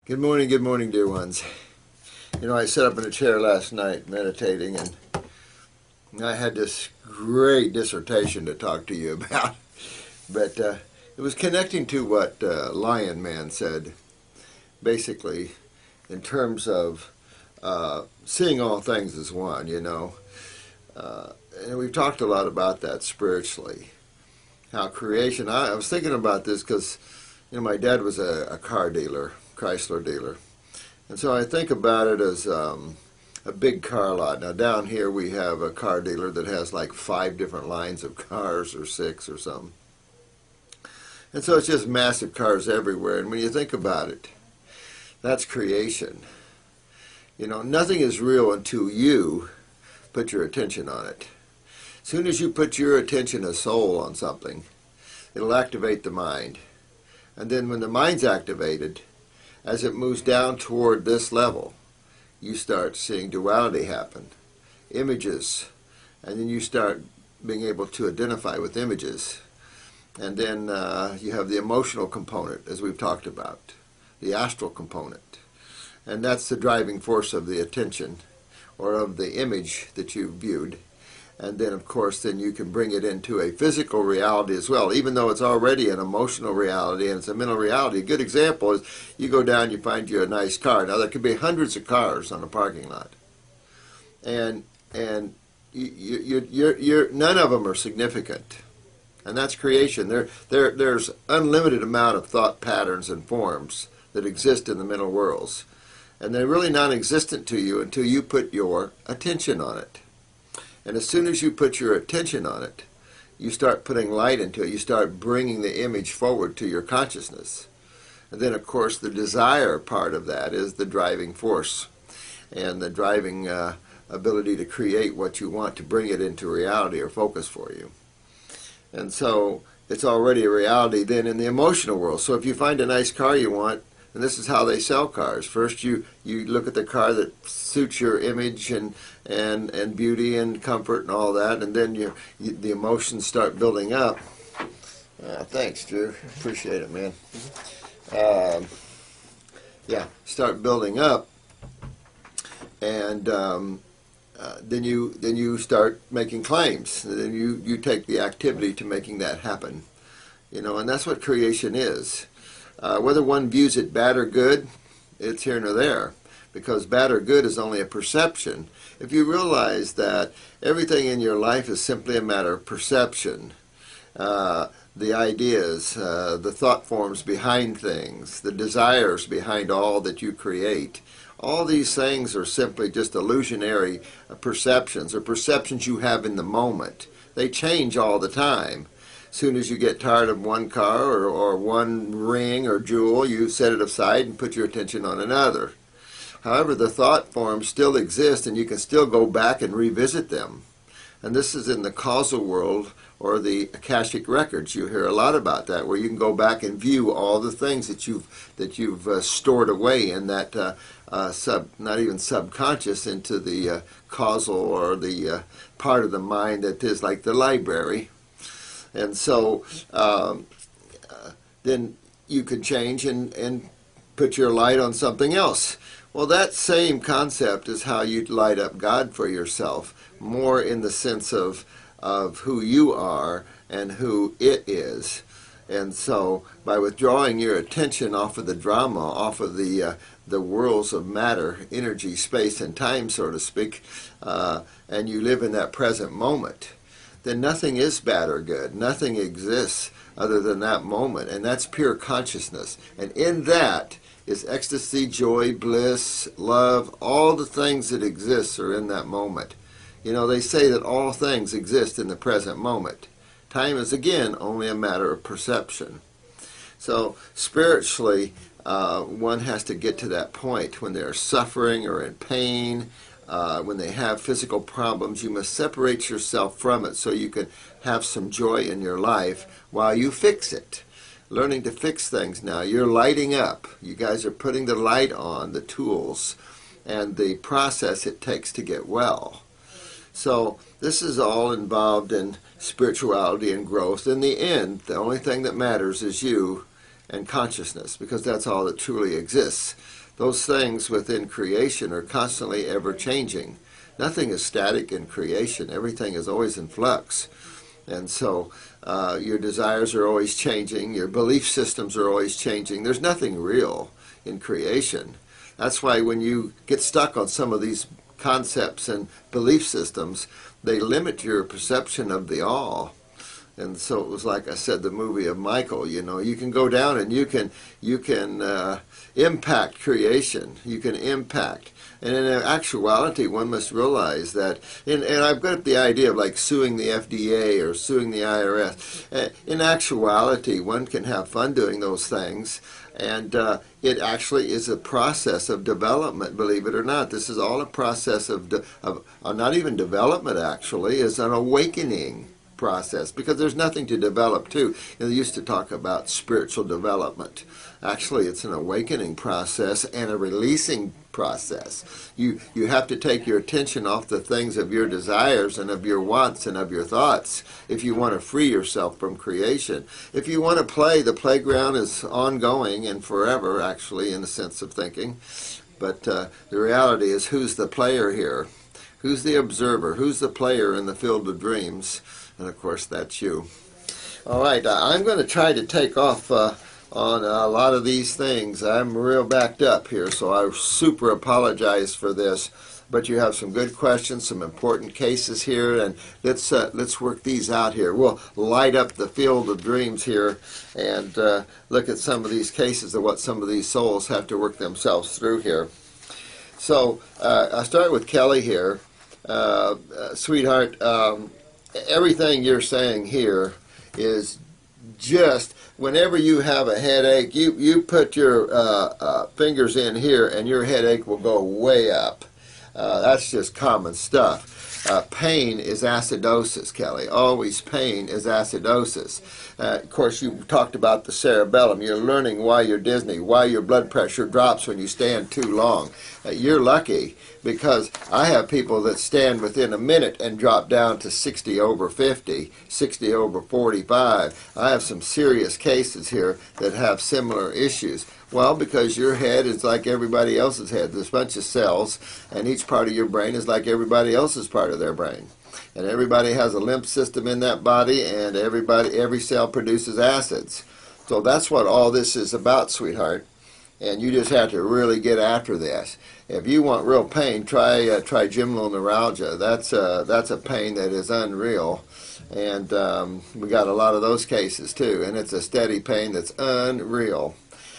Good morning, dear ones. I sat up in a chair last night meditating, and I had this great dissertation to talk to you about. But it was connecting to what Lion Man said, basically, in terms of seeing all things as one. And we've talked a lot about that spiritually. How creation, I was thinking about this because, my dad was a car dealer, Chrysler dealer. And so I think about it as a big car lot. Now down here we have a car dealer that has like 5 different lines of cars or 6 or something. And so it's just massive cars everywhere. And when you think about it, that's creation. Nothing is real until you put your attention on it. As soon as you put your attention as soul on something, it'll activate the mind. And then when the mind's activated, as it moves down toward this level, you start seeing duality happen, images, and then you start being able to identify with images. And then you have the emotional component, as we've talked about, the astral component. And that's the driving force of the attention, or of the image that you viewed. And then, of course, then you can bring it into a physical reality as well, even though it's already an emotional reality and it's a mental reality. A good example is you go down, you find you a nice car. Now, there could be hundreds of cars on a parking lot. And none of them are significant. And that's creation. There's unlimited amount of thought patterns and forms that exist in the mental worlds. And they're really non-existent to you until you put your attention on it. And as soon as you put your attention on it, you start putting light into it. You start bringing the image forward to your consciousness. And then, of course, the desire part of that is the driving force and the driving ability to create what you want, to bring it into reality or focus for you. And so it's already a reality then in the emotional world. So if you find a nice car you want, and this is how they sell cars. First, you look at the car that suits your image and beauty and comfort and all that, and then the emotions start building up. Thanks, Drew. Appreciate it, man. Start building up, and then you start making claims. And then you take the activity to making that happen. And that's what creation is. Whether one views it bad or good, it's here nor there, because bad or good is only a perception. If you realize that everything in your life is simply a matter of perception, the ideas, the thought forms behind things, the desires behind all that you create, all these things are simply just illusionary perceptions, or perceptions you have in the moment. They change all the time. As soon as you get tired of one car or one ring or jewel, you set it aside and put your attention on another. However, the thought forms still exist, and you can still go back and revisit them. And this is in the causal world, or the Akashic records. You hear a lot about that, where you can go back and view all the things that you've stored away in that not even subconscious, into the causal, or the part of the mind that is like the library. And so then you can change and put your light on something else. Well, that same concept is how you light up God for yourself, more in the sense of who you are and who it is. And so by withdrawing your attention off of the drama, off of the worlds of matter, energy, space, and time, so to speak, and you live in that present moment, then nothing is bad or good. Nothing exists other than that moment, and that's pure consciousness. And in that is ecstasy, joy, bliss, love. All the things that exist are in that moment. They say that all things exist in the present moment. Time is, again, only a matter of perception. So spiritually, one has to get to that point when they're suffering or in pain. When they have physical problems, you must separate yourself from it so you can have some joy in your life while you fix it. Learning to fix things now. You're lighting up. You guys are putting the light on, the tools, and the process it takes to get well. So this is all involved in spirituality and growth. In the end, the only thing that matters is you and consciousness, because that's all that truly exists. Those things within creation are constantly ever changing. Nothing is static in creation. Everything is always in flux. And so your desires are always changing. Your belief systems are always changing. There's nothing real in creation. That's why when you get stuck on some of these concepts and belief systems, they limit your perception of the all. And so it was like I said, the movie of Michael. You know, you can go down and you can impact creation. You can impact. And in actuality, one must realize that, and I've got the idea of like suing the FDA or suing the IRS. In actuality, one can have fun doing those things, and it actually is a process of development, believe it or not. This is all a process of not even development, actually, is an awakening process, because there's nothing to develop to. You know, they used to talk about spiritual development. Actually, it's an awakening process and a releasing process. You have to take your attention off the things of your desires and of your wants and of your thoughts if you want to free yourself from creation. If you want to play, the playground is ongoing and forever, actually, in the sense of thinking. But the reality is, who's the player here? Who's the observer? Who's the player in the field of dreams? And of course, that's you. All right, I'm going to try to take off on a lot of these things. I'm real backed up here, so I super apologize for this. But you have some good questions, some important cases here, and let's work these out here. We'll light up the field of dreams here and look at some of these cases of what some of these souls have to work themselves through here. So I'll start with Kelly here. Sweetheart, everything you're saying here is just, whenever you have a headache, you put your fingers in here and your headache will go way up. That's just common stuff. Pain is acidosis, Kelly. Always pain is acidosis. Of course, you talked about the cerebellum. You're learning why you're dizzy, why your blood pressure drops when you stand too long. You're lucky, because I have people that stand within a minute and drop down to 60 over 50, 60 over 45. I have some serious cases here that have similar issues. Well, because your head is like everybody else's head. There's a bunch of cells, and each part of your brain is like everybody else's part of their brain. And everybody has a lymph system in that body, and every cell produces acids. So that's what all this is about, sweetheart. And you just have to really get after this. If you want real pain, try trigeminal neuralgia. That's a pain that is unreal. And we got a lot of those cases too. And it's a steady pain that's unreal.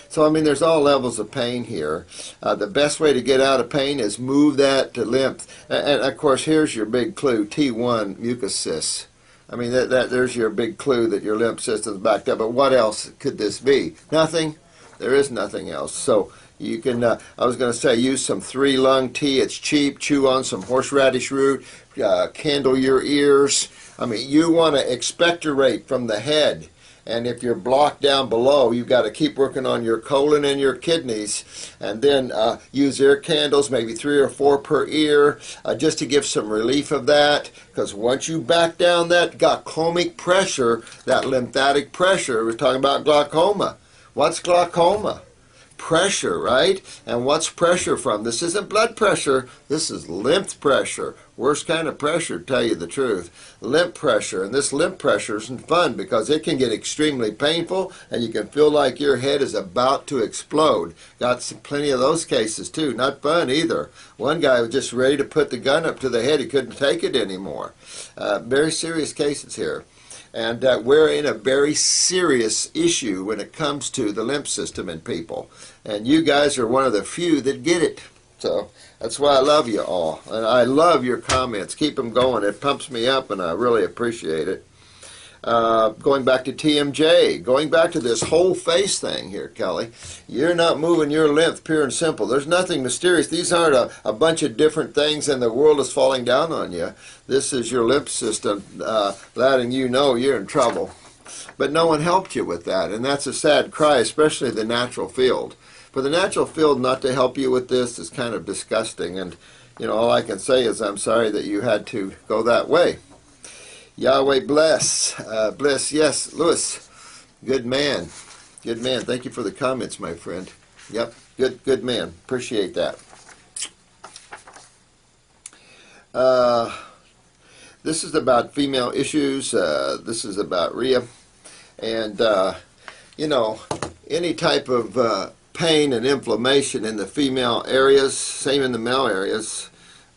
So, I mean, there's all levels of pain here. The best way to get out of pain is move that to lymph. And of course, here's your big clue, T1 mucus cysts. I mean, there's your big clue that your lymph system's backed up. But what else could this be? Nothing? There is nothing else. So you can, I was going to say, use some 3-lung tea. It's cheap. Chew on some horseradish root. Candle your ears. I mean, you want to expectorate from the head. And if you're blocked down below, you've got to keep working on your colon and your kidneys. And then use ear candles, maybe 3 or 4 per ear, just to give some relief of that. Because once you back down that glaucomic pressure, that lymphatic pressure, we're talking about glaucoma. What's glaucoma? Pressure, right? And what's pressure from? This isn't blood pressure. This is lymph pressure. Worst kind of pressure, to tell you the truth. Lymph pressure. And this lymph pressure isn't fun, because it can get extremely painful, and you can feel like your head is about to explode. Got plenty of those cases too. Not fun either. One guy was just ready to put the gun up to the head. He couldn't take it anymore. Very serious cases here. And we're in a very serious issue when it comes to the lymph system in people. And you guys are one of the few that get it. So that's why I love you all. And I love your comments. Keep them going. It pumps me up, and I really appreciate it. Going back to TMJ, going back to this whole face thing here, Kelly. You're not moving your lymph, pure and simple. There's nothing mysterious. These aren't a bunch of different things and the world is falling down on you. This is your lymph system letting you know you're in trouble. But no one helped you with that, and that's a sad cry, especially the natural field. For the natural field not to help you with this is kind of disgusting, and you know, all I can say is I'm sorry that you had to go that way. Yahweh bless. Bless, yes, Lewis, good man. Good man. Thank you for the comments, my friend. Yep. Good man. Appreciate that. This is about female issues. This is about Rhea. And, you know, any type of pain and inflammation in the female areas, same in the male areas.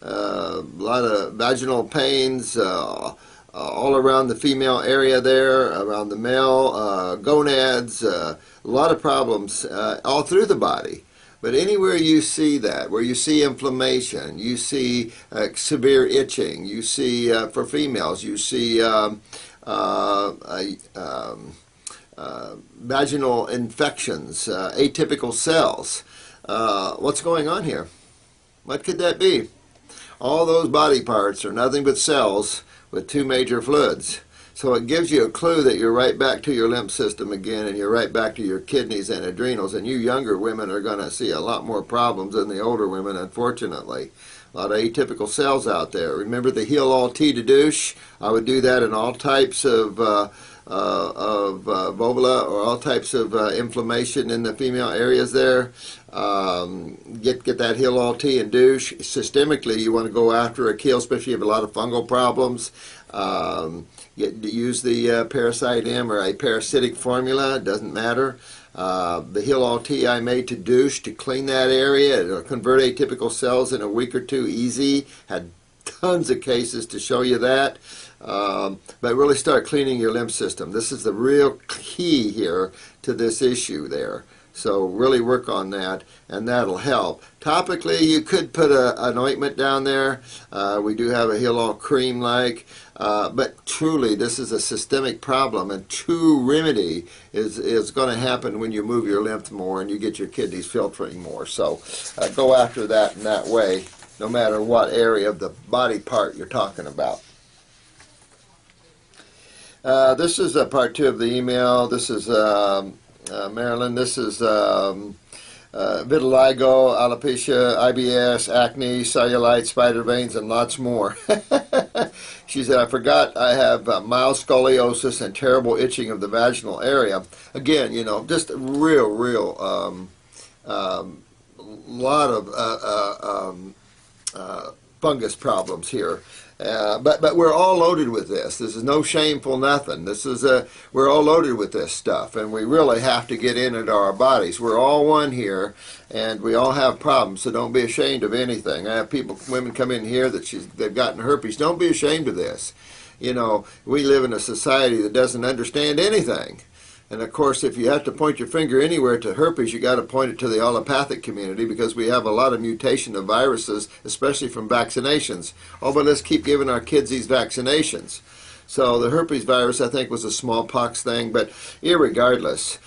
A lot of vaginal pains all around the female area there, around the male, gonads, a lot of problems all through the body. But anywhere you see that, where you see inflammation, you see severe itching, you see, for females, you see vaginal infections, atypical cells. What's going on here? What could that be? All those body parts are nothing but cells with two major fluids. So it gives you a clue that you're right back to your lymph system again, and you're right back to your kidneys and adrenals. And you younger women are going to see a lot more problems than the older women, unfortunately. A lot of atypical cells out there. Remember the Heal All T to douche? I would do that in all types of vulva or all types of inflammation in the female areas there. Get that Heal All T and douche. Systemically, you want to go after a kill, especially if you have a lot of fungal problems. Use the Parasite M or a parasitic formula. It doesn't matter. The Heal All T I made to douche to clean that area. It'll convert atypical cells in a week or two easy. Had tons of cases to show you that. But really start cleaning your lymph system. This is the real key here to this issue there. So really work on that, and that'll help. Topically, you could put an ointment down there. We do have a Heal All cream like. But truly, this is a systemic problem, and true remedy is going to happen when you move your lymph more and you get your kidneys filtering more. So go after that in that way, no matter what area of the body part you're talking about. This is part 2 of the email. This is Marilyn. This is vitiligo, alopecia, IBS, acne, cellulite, spider veins, and lots more. She said, I forgot I have mild scoliosis and terrible itching of the vaginal area. Again, you know, just a real lot of fungus problems here. But we're all loaded with this. This is no shameful nothing. This is we're all loaded with this stuff, and we really have to get into our bodies. We're all one here, and we all have problems. So don't be ashamed of anything. I have women come in here that they've gotten herpes. Don't be ashamed of this. You know, we live in a society that doesn't understand anything. And of course, if you have to point your finger anywhere to herpes, you got to point it to the allopathic community, because we have a lot of mutation of viruses, especially from vaccinations. Oh, but let's keep giving our kids these vaccinations. So the herpes virus, I think, was a smallpox thing, but irregardless,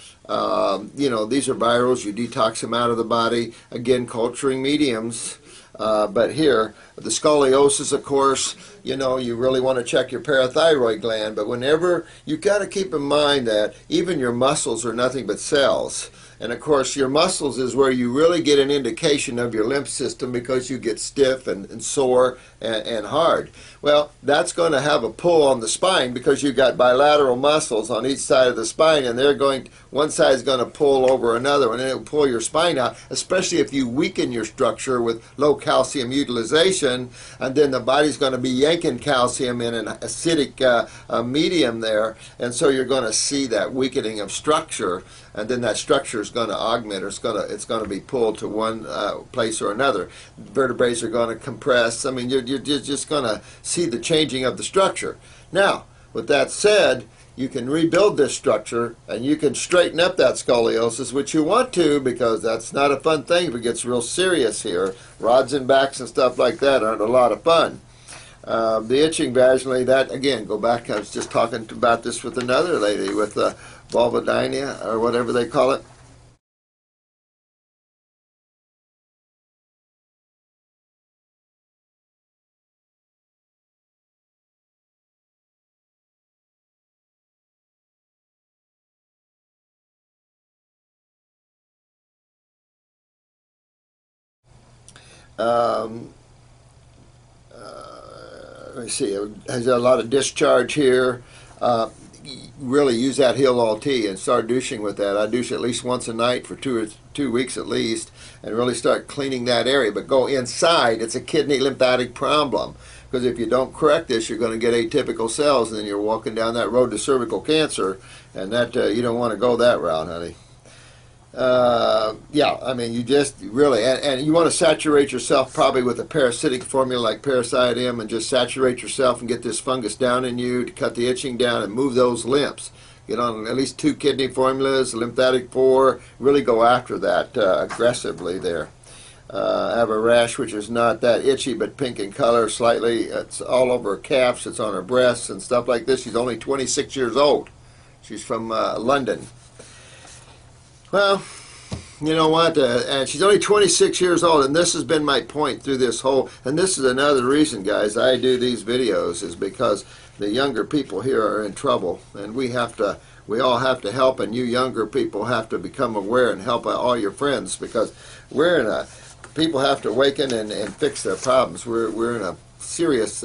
you know, these are virals. You detox them out of the body. Again, culturing mediums. But here, the scoliosis, of course, you know, you really want to check your parathyroid gland. But whenever, you've got to keep in mind that even your muscles are nothing but cells. And of course, your muscles is where you really get an indication of your lymph system, because you get stiff and sore and hard. Well, that's going to have a pull on the spine, because you've got bilateral muscles on each side of the spine, and one side is going to pull over another, and it will pull your spine out, especially if you weaken your structure with low calcium utilization, and then the body's going to be yanking calcium in an acidic medium there, and so you're going to see that weakening of structure, and then that structure is going to augment, or it's going to be pulled to one place or another. Vertebrae are going to compress. I mean, you're just going to see the changing of the structure. Now, with that said, you can rebuild this structure, and you can straighten up that scoliosis, which you want to, because that's not a fun thing if it gets real serious here. Rods and backs and stuff like that aren't a lot of fun. The itching vaginally, that, again, go back, I was just talking about this with another lady with vulvodynia, or whatever they call it. Let me see, it has a lot of discharge here. really use that Heal All tea and start douching with that. I douche at least once a night for 2 weeks at least, and really start cleaning that area. But go inside, it's a kidney lymphatic problem. Because if you don't correct this, you're going to get atypical cells, and then you're walking down that road to cervical cancer, and that you don't want to go that route, honey. Yeah, I mean, you just really, and you want to saturate yourself probably with a parasitic formula like Parasite-M, and just saturate yourself and get this fungus down in you to cut the itching down and move those lymphs. Get on at least 2 kidney formulas, lymphatic 4, really go after that aggressively there. I have a rash which is not that itchy but pink in color slightly. It's all over her calves, it's on her breasts and stuff like this. She's only 26 years old. She's from London. Well, you know what, and she's only 26 years old, and this has been my point through this whole, and this is another reason, guys, I do these videos, is because the younger people here are in trouble, and we all have to help, and you younger people have to become aware and help all your friends, because people have to awaken and fix their problems. We're in a serious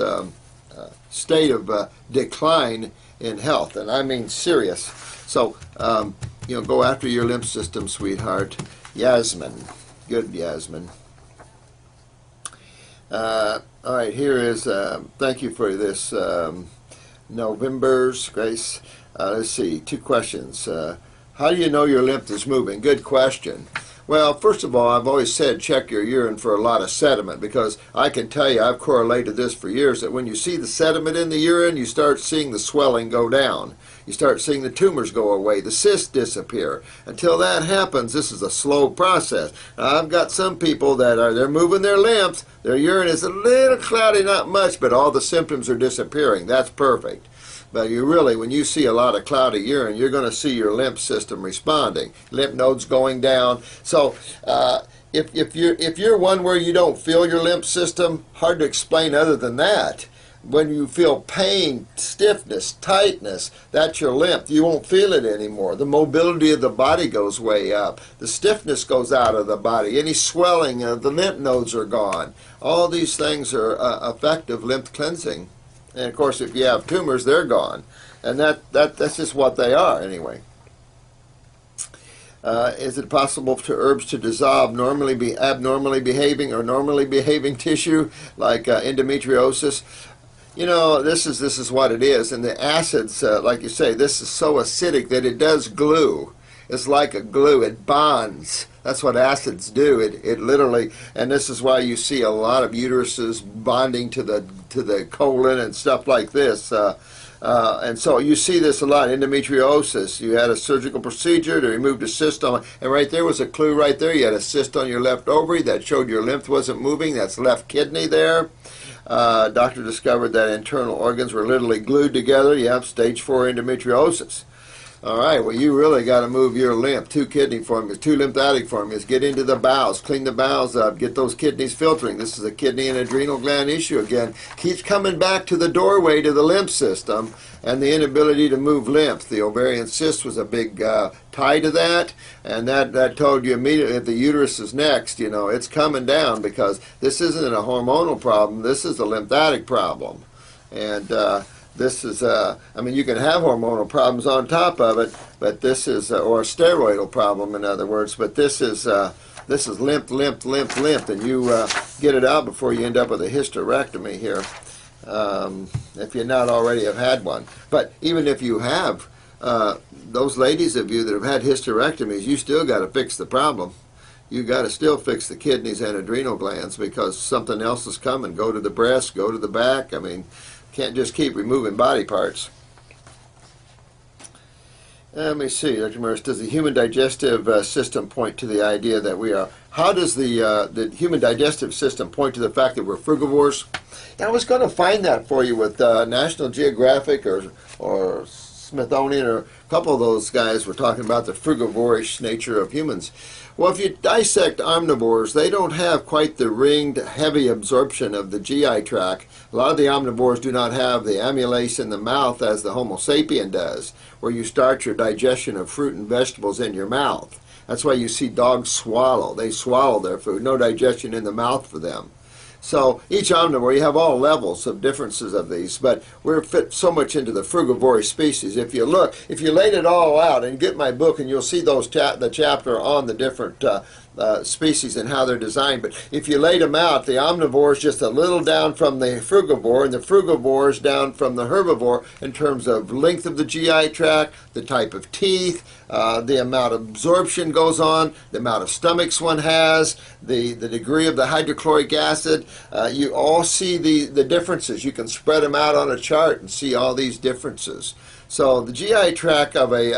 state of decline in health, and I mean serious. So, you know, go after your lymph system, sweetheart. Yasmin. Good, Yasmin. All right, here is, thank you for this, November's Grace. Let's see, 2 questions. How do you know your lymph is moving? Good question. Well, first of all, I've always said check your urine for a lot of sediment, because I can tell you, I've correlated this for years, that when you see the sediment in the urine, you start seeing the swelling go down. You start seeing the tumors go away, the cysts disappear. Until that happens, this is a slow process. Now, I've got some people that they're moving their lymphs, their urine is a little cloudy, not much, but all the symptoms are disappearing. That's perfect. But you really, when you see a lot of cloudy urine, you're going to see your lymph system responding. Lymph nodes going down. So if you're one where you don't feel your lymph system, hard to explain other than that. When you feel pain, stiffness, tightness, that's your lymph. You won't feel it anymore. The mobility of the body goes way up. The stiffness goes out of the body. Any swelling, the lymph nodes are gone. All these things are effective lymph cleansing. And of course, if you have tumors, they're gone. And that's just what they are anyway. Is it possible for herbs to dissolve abnormally behaving or normally behaving tissue like endometriosis? You know, this is what it is. And the acids, like you say, this is so acidic that it does glue. It's like a glue. It bonds. That's what acids do. It literally, and this is why you see a lot of uteruses bonding to the colon and stuff like this. And so you see this a lot. Endometriosis. You had a surgical procedure to remove the cyst on, and right there was a clue right there. You had a cyst on your left ovary that showed your lymph wasn't moving. That's left kidney there. Doctor discovered that internal organs were literally glued together. You have stage 4 endometriosis. All right, well, you really got to move your lymph. 2 kidney formulas, 2 lymphatic formulas. Get into the bowels, clean the bowels up, get those kidneys filtering. This is a kidney and adrenal gland issue again. Keeps coming back to the doorway to the lymph system and the inability to move lymph. The ovarian cyst was a big tie to that, and that told you immediately if the uterus is next, you know, it's coming down, because this isn't a hormonal problem. This is a lymphatic problem. And this is, I mean, you can have hormonal problems on top of it, but this is, or a steroidal problem, in other words, but this is lymph, and you get it out before you end up with a hysterectomy here, if you not already have had one. But even if you have, those ladies of you that have had hysterectomies, you still got to fix the problem. You got to still fix the kidneys and adrenal glands, because something else is coming. Go to the breast, go to the back. I mean, can't just keep removing body parts. Let me see, Dr. Morris, does the human digestive system point to the idea that we are, how does the human digestive system point to the fact that we're frugivores? And I was going to find that for you with National Geographic or Smithsonian, or a couple of those guys were talking about the frugivorish nature of humans. Well, if you dissect omnivores, they don't have quite the ringed, heavy absorption of the GI tract. A lot of the omnivores do not have the amylase in the mouth as the Homo sapien does, where you start your digestion of fruit and vegetables in your mouth. That's why you see dogs swallow. They swallow their food. No digestion in the mouth for them. So each omnivore, you have all levels of differences of these, but we're fit so much into the frugivorous species. If you look, if you laid it all out and get my book, and you'll see those the chapter on the different species and how they're designed. But if you laid them out, the omnivore is just a little down from the frugivore, and the frugivore is down from the herbivore in terms of length of the GI tract, the type of teeth, the amount of absorption goes on, the amount of stomachs one has, the degree of the hydrochloric acid. You all see the differences. You can spread them out on a chart and see all these differences. So the GI tract of a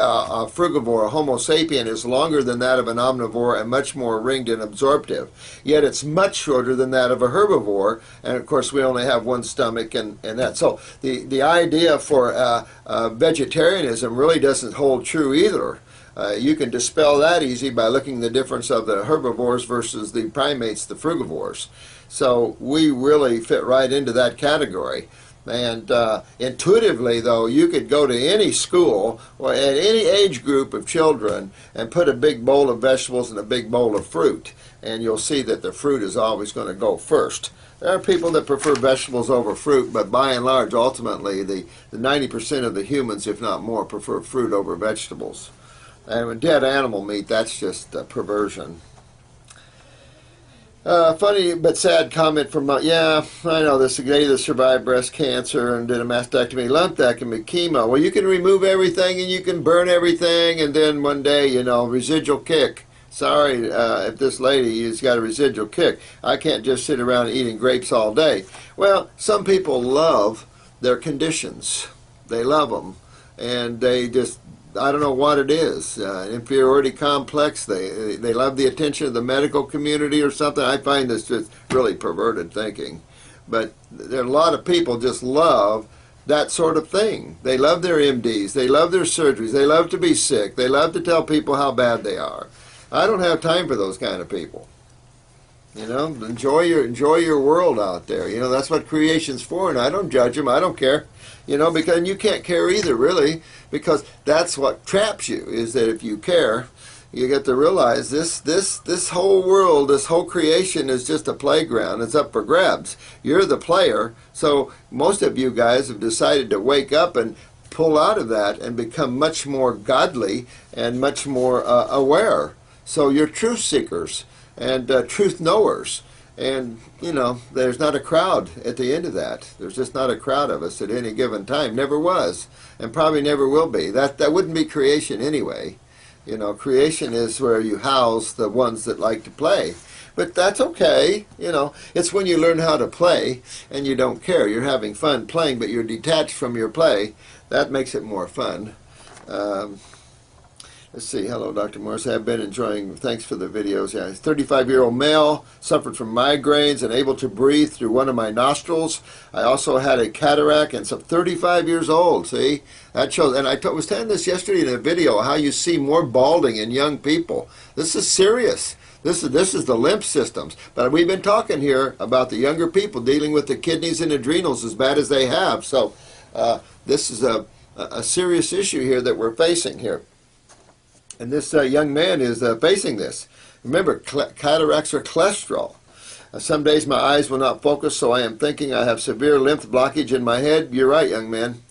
frugivore, a Homo sapien, is longer than that of an omnivore and much more ringed and absorptive. Yet it's much shorter than that of a herbivore, and of course we only have one stomach and that. So the idea for vegetarianism really doesn't hold true either. You can dispel that easy by looking at the difference of the herbivores versus the primates, the frugivores. So we really fit right into that category. And intuitively, though, you could go to any school or at any age group of children and put a big bowl of vegetables and a big bowl of fruit, and you'll see that the fruit is always going to go first. There are people that prefer vegetables over fruit, but by and large, ultimately, the 90% of the humans, if not more, prefer fruit over vegetables. And with dead animal meat, that's just a perversion. Funny but sad comment from, yeah, I know this lady that survived breast cancer and did a mastectomy, lumpectomy, chemo. Well, you can remove everything and you can burn everything, and then one day, you know, residual kick. Sorry if this lady has got a residual kick. I can't just sit around eating grapes all day. Well, some people love their conditions. They love them, and they just, I don't know what it is, inferiority complex. They love the attention of the medical community or something. I find this just really perverted thinking. But there are a lot of people just love that sort of thing. They love their MDs. They love their surgeries. They love to be sick. They love to tell people how bad they are. I don't have time for those kind of people. You know, enjoy your world out there. You know, that's what creation's for, and I don't judge them. I don't care. You know, because and you can't care either, really, because that's what traps you, is that if you care, you get to realize this whole world, this whole creation is just a playground. It's up for grabs. You're the player, so most of you guys have decided to wake up and pull out of that and become much more godly and much more aware. So you're truth seekers and truth knowers. And, you know, there's not a crowd at the end of that. There's just not a crowd of us at any given time. Never was, and probably never will be. That wouldn't be creation anyway. You know, creation is where you house the ones that like to play. But that's okay. You know, it's when you learn how to play and you don't care. You're having fun playing, but you're detached from your play. That makes it more fun. Let's see. Hello, Dr. Morris. I've been enjoying. Thanks for the videos. Yeah, 35-year-old male, suffered from migraines and able to breathe through one of my nostrils. I also had a cataract, and so 35 years old. See, that shows. And I was telling this yesterday in a video how you see more balding in young people. This is serious. This is the lymph systems. But we've been talking here about the younger people dealing with the kidneys and adrenals as bad as they have. So this is a serious issue here that we're facing here. And this young man is facing this. Remember, cataracts are cholesterol. Some days my eyes will not focus, so I am thinking I have severe lymph blockage in my head. You're right, young man.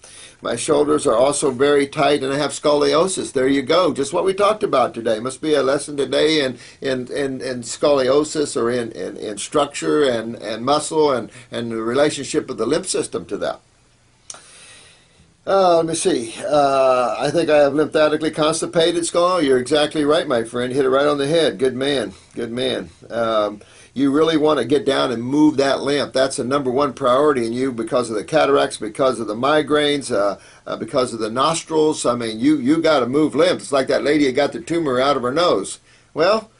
My shoulders are also very tight, and I have scoliosis. There you go. Just what we talked about today. Must be a lesson today in scoliosis, or in structure and muscle and the relationship of the lymph system to that. Let me see. I think I have lymphatically constipated skull. You're exactly right, my friend. Hit it right on the head. Good man. Good man. You really want to get down and move that lymph. That's the #1 priority in you because of the cataracts, because of the migraines, because of the nostrils. I mean, you got to move lymph. It's like that lady who got the tumor out of her nose. Well,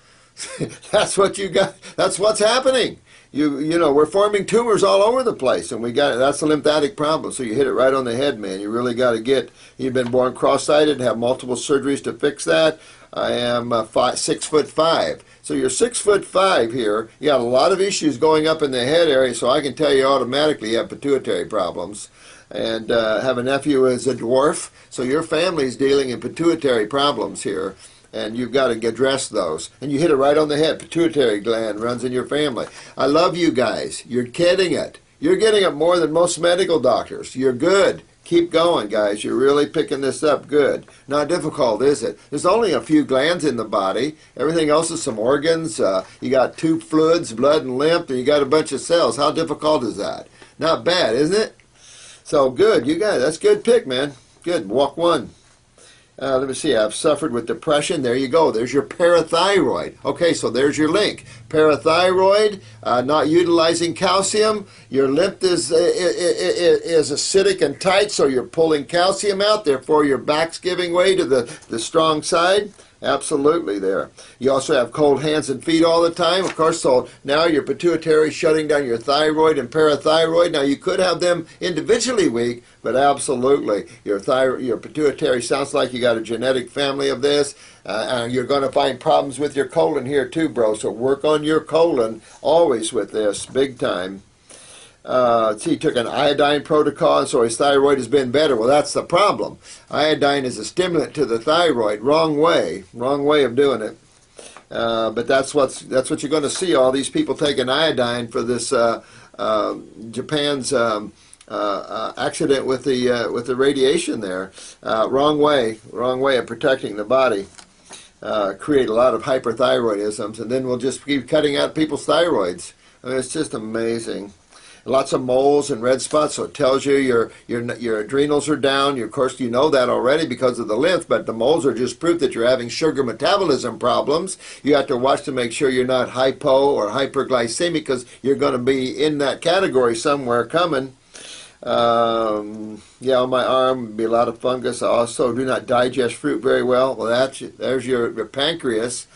that's what you got. That's what's happening. You know, we're forming tumors all over the place, and that's a lymphatic problem. So you hit it right on the head, man. You really got to you've been born cross-sighted, have multiple surgeries to fix that. I am 6'5". So you're 6'5" here. You got a lot of issues going up in the head area, so I can tell you automatically you have pituitary problems. And have a nephew who is a dwarf, so your family's dealing in pituitary problems here. and you've got to address those. And you hit it right on the head. Pituitary gland runs in your family. I love you guys. You're getting it. You're getting it more than most medical doctors. You're good. Keep going, guys. You're really picking this up good. Not difficult, is it? There's only a few glands in the body. Everything else is some organs. You got two fluids, blood and lymph, and you got a bunch of cells. How difficult is that? Not bad, isn't it? So good. You got it. That's a good pick, man. Good. Walk one. Let me see. I've suffered with depression. There you go. There's your parathyroid. Okay, so there's your link. Parathyroid, not utilizing calcium. Your lymph is acidic and tight, so you're pulling calcium out. Therefore, your back's giving way to the strong side. Absolutely there. You also have cold hands and feet all the time, of course, so now your pituitary shutting down your thyroid and parathyroid. Now you could have them individually weak, but absolutely your pituitary sounds like you got a genetic family of this. And you're going to find problems with your colon here too, bro, so work on your colon always with this, big time. He took an iodine protocol, and so his thyroid has been better. Well, that's the problem. Iodine is a stimulant to the thyroid. Wrong way of doing it. But that's what you're going to see. All these people taking iodine for this Japan's accident with the radiation there. Wrong way of protecting the body. Create a lot of hyperthyroidisms, and then we'll just keep cutting out people's thyroids. I mean, it's just amazing. Lots of moles and red spots, so it tells you your adrenals are down. Of course, you know that already because of the lymph, but the moles are just proof that you're having sugar metabolism problems. You have to watch to make sure you're not hypo or hyperglycemic, because you're going to be in that category somewhere coming. Yeah, on my arm would be a lot of fungus. I also do not digest fruit very well. Well, there's your pancreas.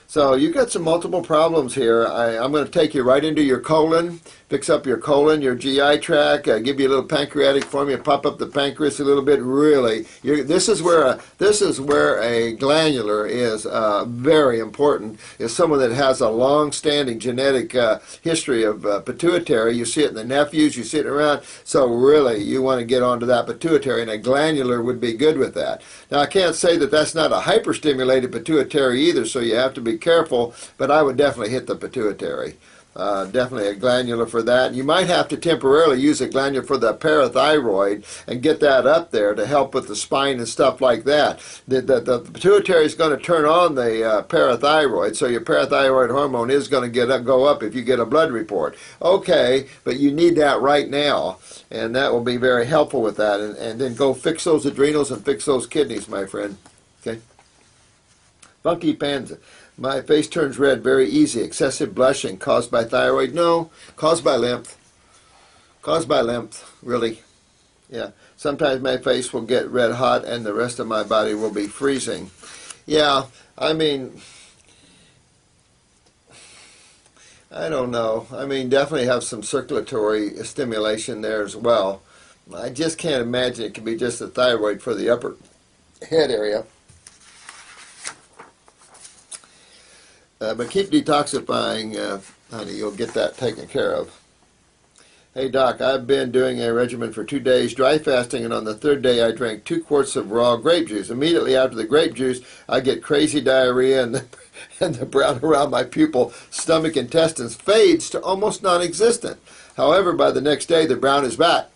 So you've got some multiple problems here. I'm going to take you right into your colon, fix up your colon, your GI tract, give you a little pancreatic formula, pop up the pancreas a little bit. Really, this is where a glandular is very important. Is someone that has a long-standing genetic history of pituitary. You see it in the nephews, you see it around. So really, you want to get onto that pituitary, and a glandular would be good with that. Now, I can't say that that's not a hyperstimulated pituitary either, so you have to be careful, but I would definitely hit the pituitary. Definitely a glandular for that. You might have to temporarily use a glandular for the parathyroid and get that up there to help with the spine and stuff like that. The pituitary is going to turn on the parathyroid, so your parathyroid hormone is going to go up if you get a blood report. Okay, but you need that right now, and that will be very helpful with that. And then go fix those adrenals and fix those kidneys, my friend. Okay? Funky Panza. My face turns red very easy. Excessive blushing caused by thyroid? No, caused by lymph. Caused by lymph, really. Yeah. Sometimes my face will get red hot and the rest of my body will be freezing. Yeah, I mean, I don't know. I mean, definitely have some circulatory stimulation there as well. I just can't imagine it could be just the thyroid for the upper head area. But keep detoxifying, honey. You'll get that taken care of. Hey, Doc, I've been doing a regimen for 2 days, dry fasting, and on the third day I drank 2 quarts of raw grape juice. Immediately after the grape juice, I get crazy diarrhea, and the brown around my pupil, stomach, intestines fades to almost non-existent. However, by the next day, the brown is back.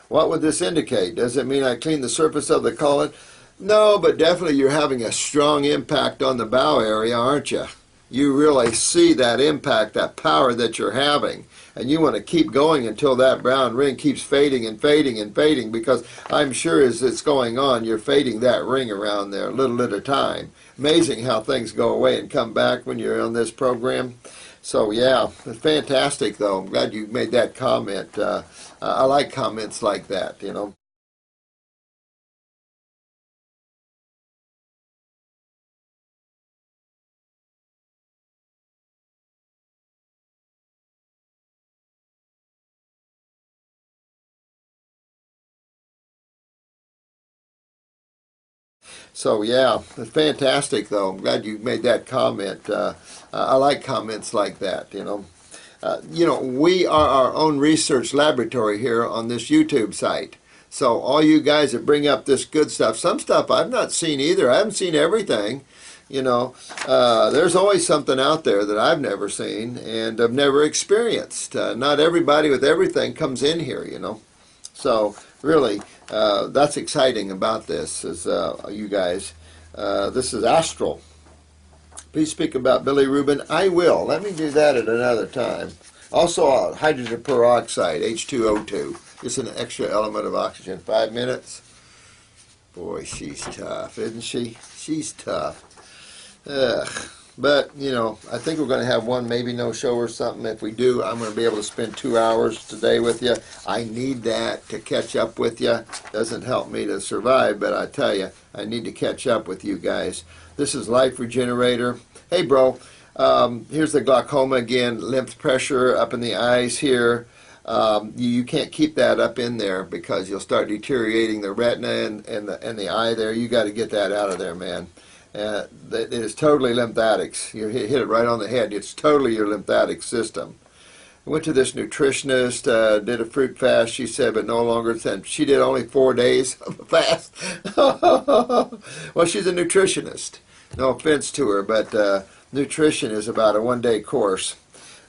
What would this indicate? Does it mean I cleaned the surface of the colon? No, but definitely you're having a strong impact on the bowel area, aren't you? You really see that impact, that power that you're having. And you want to keep going until that brown ring keeps fading and fading and fading, because I'm sure as it's going on, you're fading that ring around there a little at a time. Amazing how things go away and come back when you're on this program. So yeah, it's fantastic though. I'm glad you made that comment. I like comments like that, you know. So yeah, it's fantastic though. I'm glad you made that comment. I like comments like that, you know. We are our own research laboratory here on this YouTube site. So all you guys that bring up this good stuff, some stuff I've not seen either. I haven't seen everything. You know, there's always something out there that I've never seen and I've never experienced. Not everybody with everything comes in here, you know. So really, that's exciting about this, is you guys. This is astral. Please speak about Billy Rubin. I will. Let me do that at another time. Also, hydrogen peroxide, H2O2. It's an extra element of oxygen. 5 minutes. Boy, she's tough, isn't she? She's tough. Ugh. But, you know, I think we're going to have one, maybe no show or something. If we do, I'm going to be able to spend 2 hours today with you. I need that to catch up with you. Doesn't help me to survive, but I tell you, I need to catch up with you guys. This is Life Regenerator. Hey, bro, here's the glaucoma again, lymph pressure up in the eyes here. You can't keep that up in there because you'll start deteriorating the retina and the eye there. You got to get that out of there, man. It is totally lymphatics. You hit it right on the head. It's totally your lymphatic system. I went to this nutritionist, did a fruit fast, she said, but no longer than, she did only 4 days of a fast. Well, she's a nutritionist. No offense to her, but nutrition is about a 1-day course.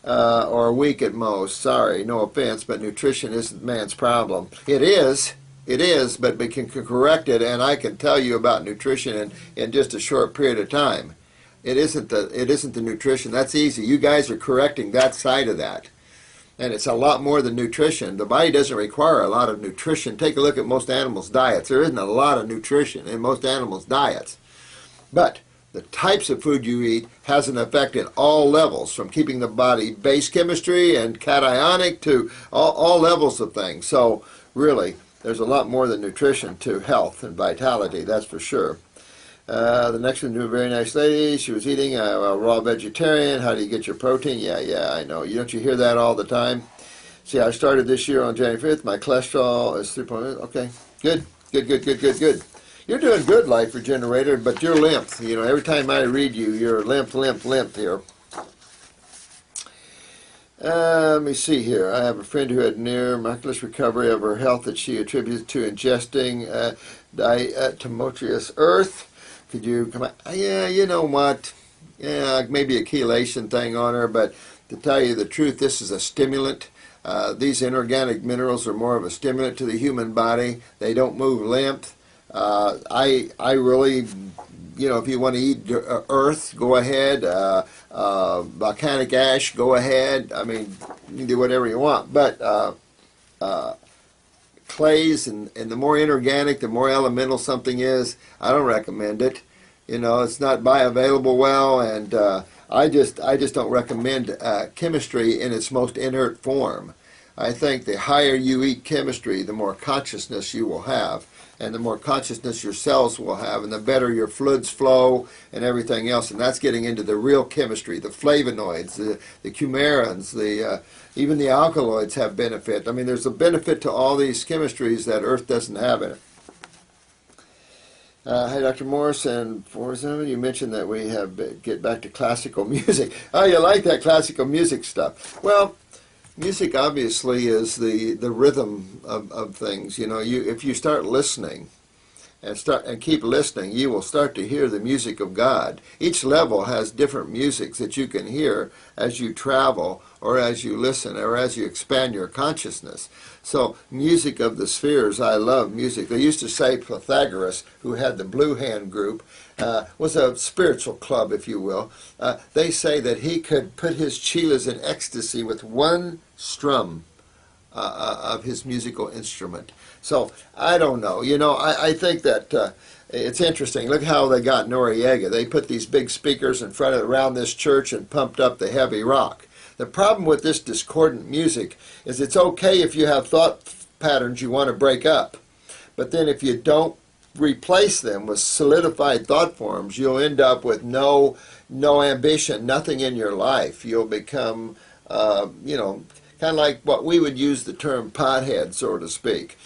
Or a week at most. Sorry, no offense, but nutrition isn't man's problem. It is, but we can correct it, and I can tell you about nutrition in just a short period of time. It isn't the nutrition. That's easy. You guys are correcting that side of that. And it's a lot more than nutrition. The body doesn't require a lot of nutrition. Take a look at most animals' diets. There isn't a lot of nutrition in most animals' diets. But the types of food you eat has an effect at all levels, from keeping the body base chemistry and cationic to all levels of things. So really, there's a lot more than nutrition to health and vitality, that's for sure. The next one, a very nice lady. She was eating a raw vegetarian. How do you get your protein? Yeah, I know. Don't you hear that all the time? See, I started this year on January 5th. My cholesterol is 3.8. Okay, good. You're doing good, Life Regenerator, but you're lymph. You know, every time I read you, you're lymph here. Let me see here. I have a friend who had near miraculous recovery of her health that she attributes to ingesting diatomaceous earth. Could you come out? Yeah, you know what? Yeah, maybe a chelation thing on her, but to tell you the truth, this is a stimulant. These inorganic minerals are more of a stimulant to the human body. They don't move lymph. I really, you know, if you want to eat earth, go ahead. Volcanic ash, go ahead. I mean, you can do whatever you want. But clays and the more inorganic, the more elemental something is, I don't recommend it. You know, it's not bioavailable well, and I just don't recommend chemistry in its most inert form. I think the higher you eat chemistry, the more consciousness you will have. And the more consciousness your cells will have, and the better your fluids flow and everything else. And that's getting into the real chemistry, the flavonoids, the coumarins, even the alkaloids have benefit. I mean, there's a benefit to all these chemistries that Earth doesn't have in it. Hey, Dr. Morrison, you mentioned that we have get back to classical music. Oh, you like that classical music stuff. Well, music obviously is the rhythm of things. You know, if you start listening and keep listening, you will start to hear the music of God. Each level has different musics that you can hear as you travel or as you listen or as you expand your consciousness. So music of the spheres, I love music. They used to say Pythagoras, who had the Blue Hand group, was a spiritual club, if you will. They say that he could put his chelas in ecstasy with one strum of his musical instrument. So I don't know. You know, I think that it's interesting. Look how they got Noriega. They put these big speakers in front of around this church and pumped up the heavy rock. The problem with this discordant music is it's okay if you have thought patterns you want to break up, but then if you don't replace them with solidified thought forms, you'll end up with no ambition, nothing in your life. You'll become, you know, kind of like what we would use the term pothead, so to speak,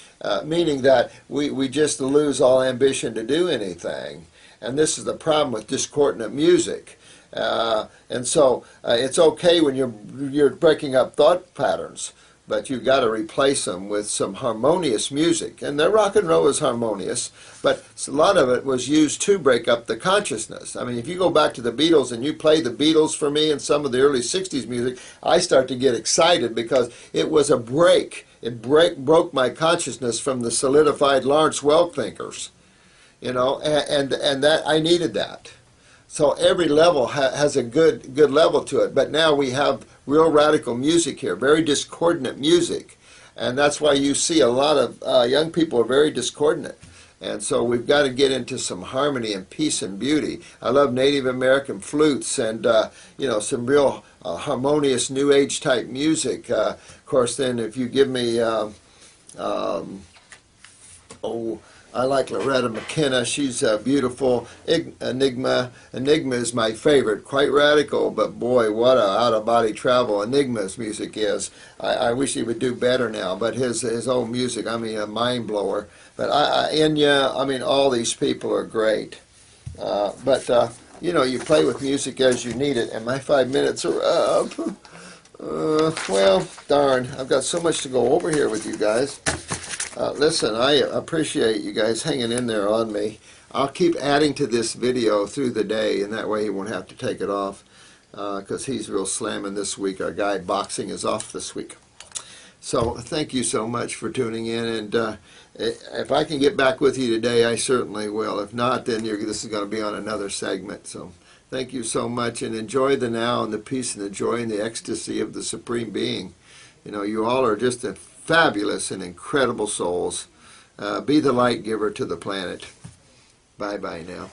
meaning that we just lose all ambition to do anything. And this is the problem with discordant music. And so it's okay when you're breaking up thought patterns, but you've got to replace them with some harmonious music. And their rock and roll is harmonious, but a lot of it was used to break up the consciousness. I mean, if you go back to the Beatles and you play the Beatles for me and some of the early 60s music, I start to get excited because it was a break. It broke my consciousness from the solidified Lawrence Welk thinkers, you know, and that I needed that. So every level has a good level to it. But now we have real radical music here, very discordant music. And that's why you see a lot of young people are very discordant. And so we've got to get into some harmony and peace and beauty. I love Native American flutes and, you know, some real harmonious New Age type music. Of course, then if you give me, I like Loretta McKenna. She's beautiful. Enigma. Enigma is my favorite. Quite radical, but boy, what a out-of-body travel Enigma's music is. I wish he would do better now, but his own music, I mean, a mind-blower. But Enya, I mean, all these people are great. You know, you play with music as you need it, and my 5 minutes are up. Well, darn, I've got so much to go over here with you guys. Listen, I appreciate you guys hanging in there on me. I'll keep adding to this video through the day, and that way he won't have to take it off because he's real slamming this week. Our guy boxing is off this week. So thank you so much for tuning in, and if I can get back with you today, I certainly will. If not, then this is going to be on another segment. So thank you so much, and enjoy the now and the peace and the joy and the ecstasy of the Supreme Being. You know, you all are just a fabulous and incredible souls. Be the light giver to the planet. Bye-bye now.